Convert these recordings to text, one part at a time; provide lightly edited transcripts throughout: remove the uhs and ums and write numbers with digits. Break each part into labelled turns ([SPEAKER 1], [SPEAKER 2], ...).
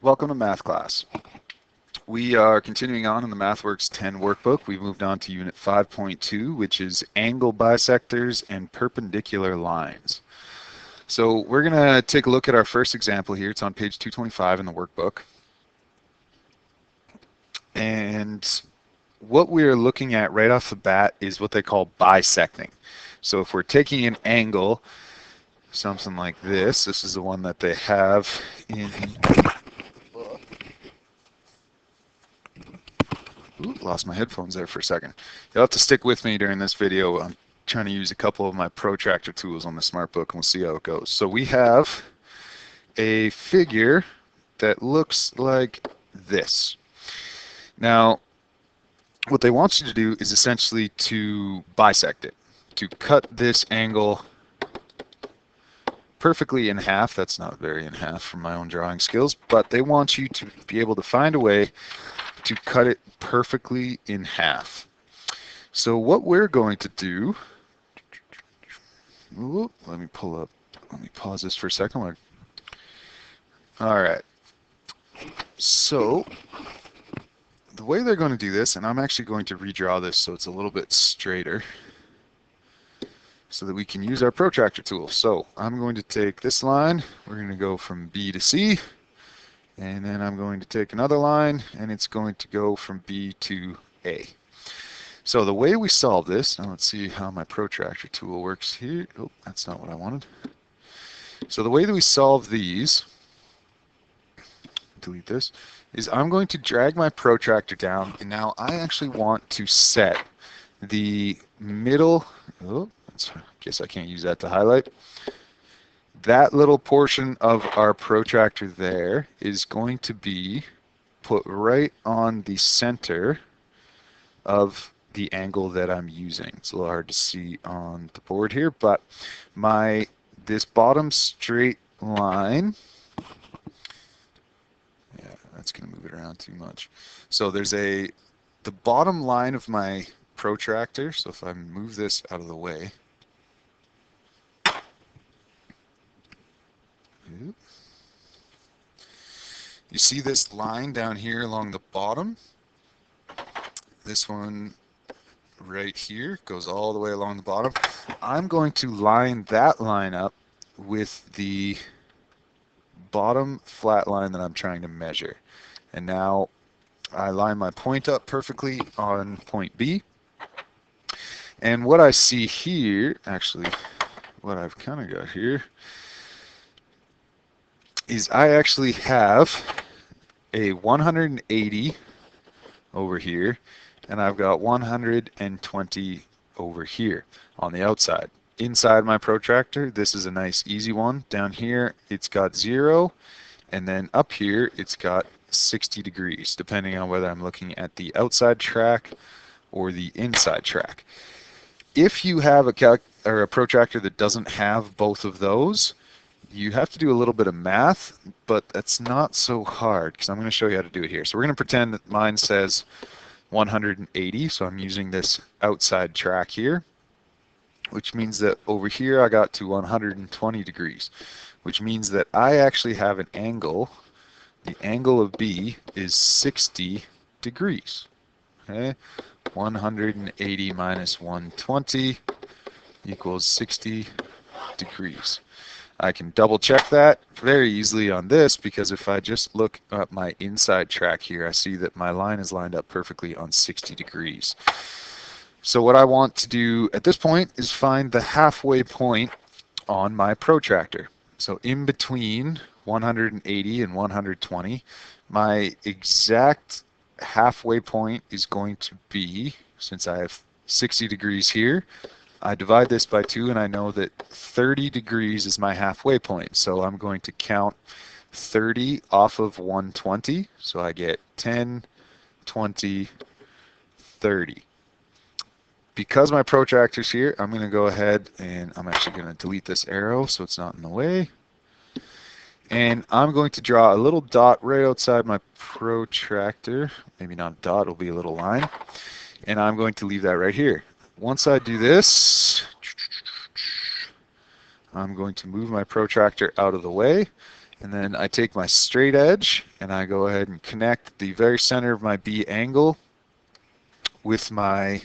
[SPEAKER 1] Welcome to math class. We are continuing on in the MathWorks 10 workbook. We've moved on to Unit 5.2, which is angle bisectors and perpendicular lines. So we're going to take a look at our first example here. It's on page 225 in the workbook. And what we're looking at right off the bat is what they call bisecting. So if we're taking an angle, something like this is the one that they have in... Ooh, lost my headphones there for a second. You'll have to stick with me during this video. I'm trying to use a couple of my protractor tools on the SmartBook, and we'll see how it goes. So we have a figure that looks like this. Now, what they want you to do is essentially to bisect it, to cut this angle perfectly in half. That's not very in half from my own drawing skills, but they want you to be able to find a way to cut it perfectly in half. So what we're going to do, let me pause this for a second. All right. So the way they're going to do this, and I'm actually going to redraw this so it's a little bit straighter so that we can use our protractor tool. So I'm going to take this line, we're going to go from B to C, and then I'm going to take another line, and it's going to go from B to A. So the way we solve this, now let's see how my protractor tool works here. Oh, that's not what I wanted. So the way that we solve these, delete this, is I'm going to drag my protractor down, and now I actually want to set the middle, I guess I can't use that to highlight. That little portion of our protractor there is going to be put right on the center of the angle that I'm using. It's a little hard to see on the board here, but this bottom straight line, yeah, that's going to move it around too much. So there's the bottom line of my protractor, so if I move this out of the way, you see this line down here along the bottom? This one right here goes all the way along the bottom. I'm going to line that line up with the bottom flat line that I'm trying to measure. And now I line my point up perfectly on point B. And what I see here, actually, what I've kind of got here, is I actually have a 180 over here, and I've got 120 over here on the outside. Inside my protractor, this is a nice easy one. Down here, it's got 0, and then up here, it's got 60 degrees, depending on whether I'm looking at the outside track or the inside track. If you have a protractor that doesn't have both of those, you have to do a little bit of math, but that's not so hard because I'm going to show you how to do it here. So we're going to pretend that mine says 180, so I'm using this outside track here, which means that over here I got to 120 degrees, which means that I actually have an angle. The angle of B is 60 degrees. Okay, 180 minus 120 equals 60 degrees. I can double check that very easily on this because if I just look at my inside track here, I see that my line is lined up perfectly on 60 degrees. So what I want to do at this point is find the halfway point on my protractor. So in between 180 and 120, my exact halfway point is going to be, since I have 60 degrees here, I divide this by 2 and I know that 30 degrees is my halfway point. So I'm going to count 30 off of 120. So I get 10, 20, 30. Because my protractor's here, I'm going to go ahead and I'm actually going to delete this arrow so it's not in the way. And I'm going to draw a little dot right outside my protractor. Maybe not a dot, it'll be a little line. And I'm going to leave that right here. Once I do this, I'm going to move my protractor out of the way, And then I take my straight edge and I go ahead and connect the very center of my B angle with my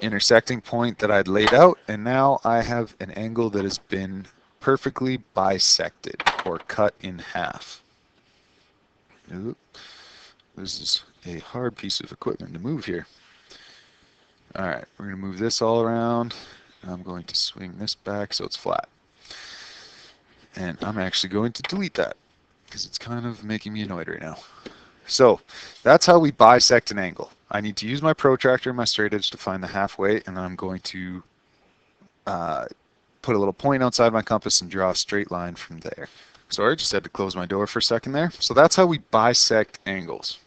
[SPEAKER 1] intersecting point that I'd laid out, and now I have an angle that has been perfectly bisected or cut in half. Ooh, this is a hard piece of equipment to move here. All right, we're going to move this all around. I'm going to swing this back so it's flat. And I'm actually going to delete that because it's kind of making me annoyed right now. So that's how we bisect an angle. I need to use my protractor and my straight edge to find the halfway, and I'm going to put a little point outside my compass and draw a straight line from there. Sorry, I just had to close my door for a second there. So that's how we bisect angles.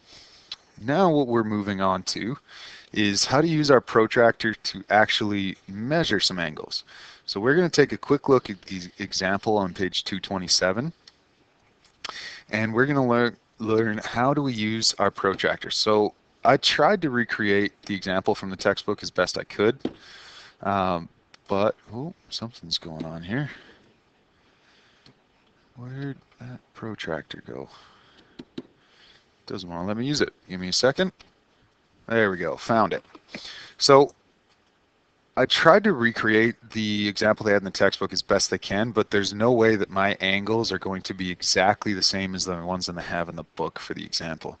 [SPEAKER 1] Now what we're moving on to is how to use our protractor to actually measure some angles. So we're going to take a quick look at the example on page 227, and we're going to learn how do we use our protractor. So I tried to recreate the example from the textbook as best I could, but oh, something's going on here. Where'd that protractor go? Doesn't want to let me use it. Give me a second. There we go, found it. So I tried to recreate the example they had in the textbook as best they can, but there's no way that my angles are going to be exactly the same as the ones that they have in the book for the example.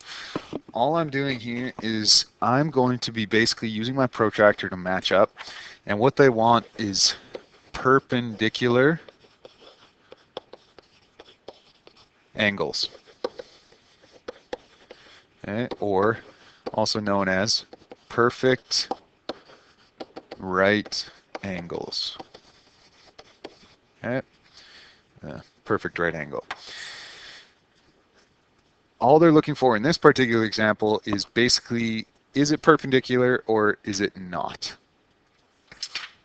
[SPEAKER 1] All I'm doing here is I'm going to be basically using my protractor to match up, and what they want is perpendicular angles, okay? Or also known as perfect right angles. Okay, perfect right angle. All they're looking for in this particular example is basically, is it perpendicular or is it not?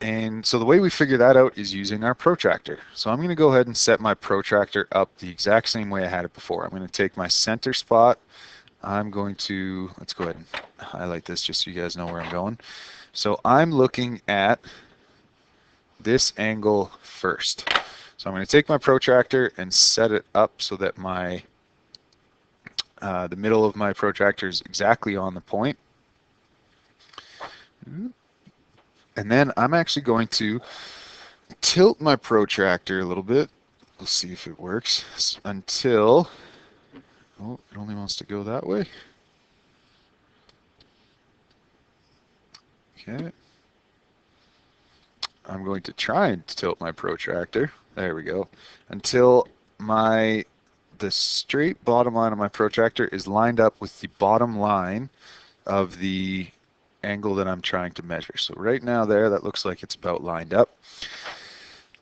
[SPEAKER 1] And so the way we figure that out is using our protractor. So I'm going to go ahead and set my protractor up the exact same way I had it before. I'm going to take my center spot. I'm going to, let's go ahead and highlight this just so you guys know where I'm going. So I'm looking at this angle first. So I'm going to take my protractor and set it up so that my the middle of my protractor is exactly on the point. And then I'm actually going to tilt my protractor a little bit. We'll see if it works until, oh, it only wants to go that way. Okay. I'm going to try and tilt my protractor. There we go. Until the straight bottom line of my protractor is lined up with the bottom line of the angle that I'm trying to measure. So right now there, that looks like it's about lined up.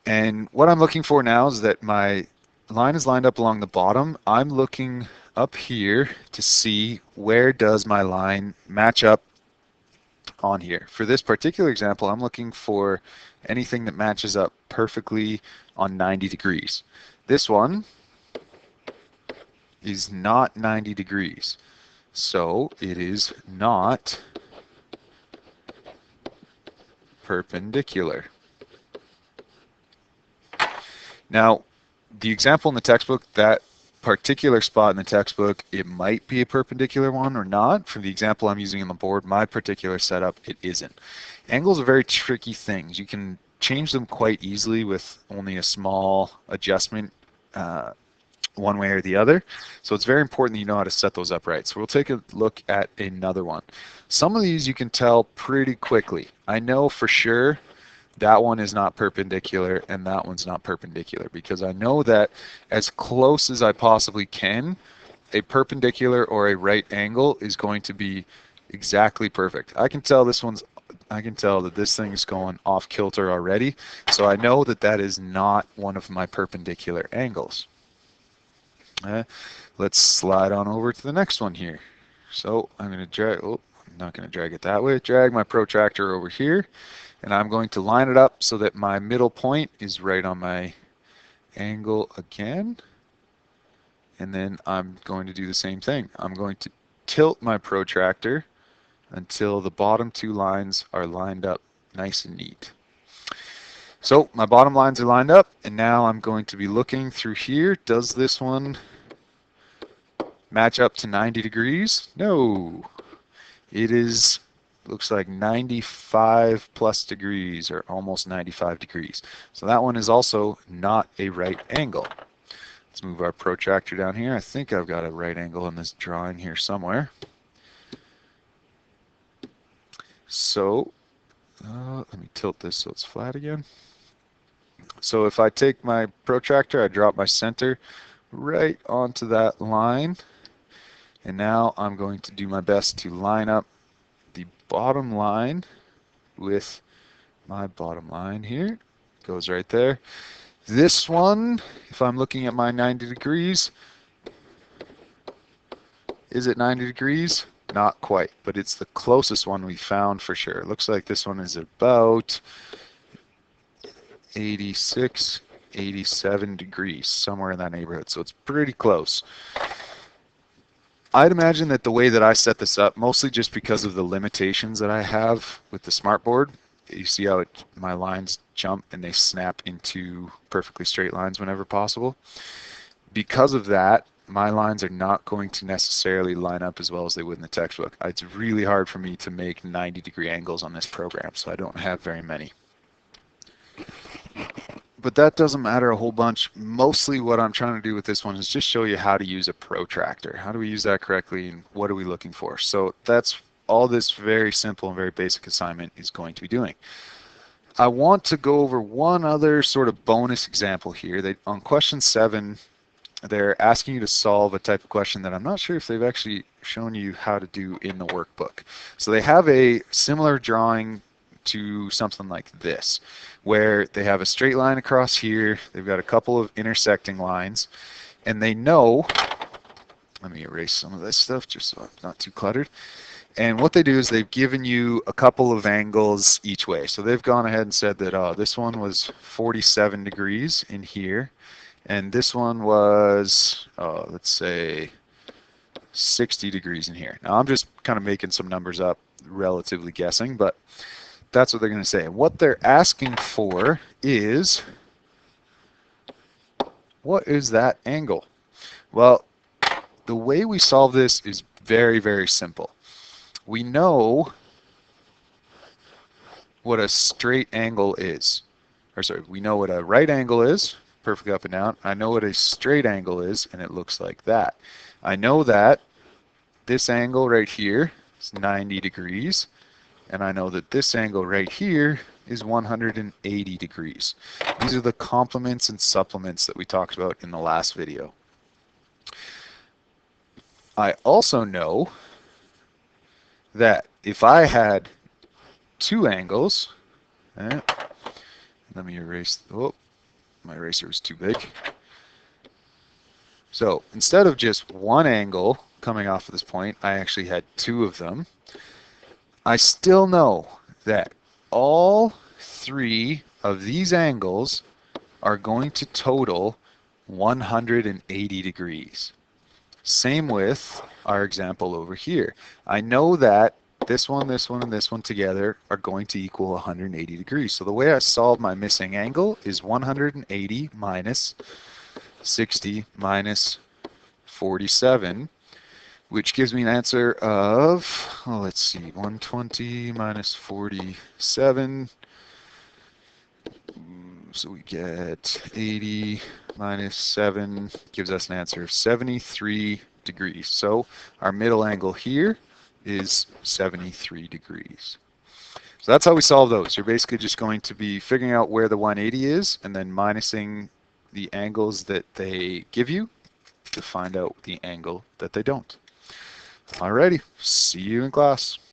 [SPEAKER 1] And what I'm looking for now is that my line is lined up along the bottom. I'm looking up here to see where does my line match up on here. For this particular example, I'm looking for anything that matches up perfectly on 90 degrees. This one is not 90 degrees, so it is not perpendicular. Now, the example in the textbook, that particular spot in the textbook, it might be a perpendicular one or not. For the example I'm using on the board, my particular setup, it isn't. Angles are very tricky things. You can change them quite easily with only a small adjustment one way or the other. So it's very important that you know how to set those up right. So we'll take a look at another one. Some of these you can tell pretty quickly. I know for sure that one is not perpendicular and that one's not perpendicular, because I know that as close as I possibly can, a perpendicular or a right angle is going to be exactly perfect. I can tell that this thing is going off kilter already, so I know that that is not one of my perpendicular angles. Let's slide on over to the next one here. So I'm going to drag, oh, I'm not going to drag it that way, drag my protractor over here, and I'm going to line it up so that my middle point is right on my angle again. And then I'm going to do the same thing. I'm going to tilt my protractor until the bottom two lines are lined up nice and neat. So my bottom lines are lined up, and now I'm going to be looking through here. Does this one match up to 90 degrees? No. It is, looks like 95 plus degrees, or almost 95 degrees. So that one is also not a right angle. Let's move our protractor down here. I think I've got a right angle in this drawing here somewhere. So let me tilt this so it's flat again. So if I take my protractor, I drop my center right onto that line, and now I'm going to do my best to line up the bottom line with my bottom line here. Goes right there. This one, if I'm looking at my 90 degrees, is it 90 degrees? Not quite, but it's the closest one we found for sure. It looks like this one is about 86, 87 degrees, somewhere in that neighborhood. So it's pretty close. I'd imagine that the way that I set this up, mostly just because of the limitations that I have with the smartboard, you see how my lines jump and they snap into perfectly straight lines whenever possible. Because of that, my lines are not going to necessarily line up as well as they would in the textbook. It's really hard for me to make 90-degree angles on this program, so I don't have very many. But that doesn't matter a whole bunch. Mostly what I'm trying to do with this one is just show you how to use a protractor. How do we use that correctly, and what are we looking for? So that's all this very simple and very basic assignment is going to be doing. I want to go over one other sort of bonus example here. On question 7, they're asking you to solve a type of question that I'm not sure if they've actually shown you how to do in the workbook. So they have a similar drawing to something like this, where they have a straight line across here, they've got a couple of intersecting lines, and they know, let me erase some of this stuff just so I'm not too cluttered, and what they do is they've given you a couple of angles each way. So they've gone ahead and said that this one was 47 degrees in here, and this one was, let's say, 60 degrees in here. Now I'm just kind of making some numbers up, relatively guessing, but that's what they're going to say. And what they're asking for is, what is that angle? Well, the way we solve this is very, very simple. We know what a straight angle is. Or sorry, we know what a right angle is, perfectly up and down. I know what a straight angle is, and it looks like that. I know that this angle right here is 90 degrees. And I know that this angle right here is 180 degrees. These are the complements and supplements that we talked about in the last video. I also know that if I had two angles, let me erase, oh, my eraser was too big. So instead of just one angle coming off of this point, I actually had two of them. I still know that all three of these angles are going to total 180 degrees. Same with our example over here. I know that this one, and this one together are going to equal 180 degrees. So the way I solve my missing angle is 180 minus 60 minus 47, which gives me an answer of, oh, let's see, 120 minus 47. So we get 80 minus 7 gives us an answer of 73 degrees. So our middle angle here is 73 degrees. So that's how we solve those. You're basically just going to be figuring out where the 180 is and then minusing the angles that they give you to find out the angle that they don't. Alrighty, see you in class.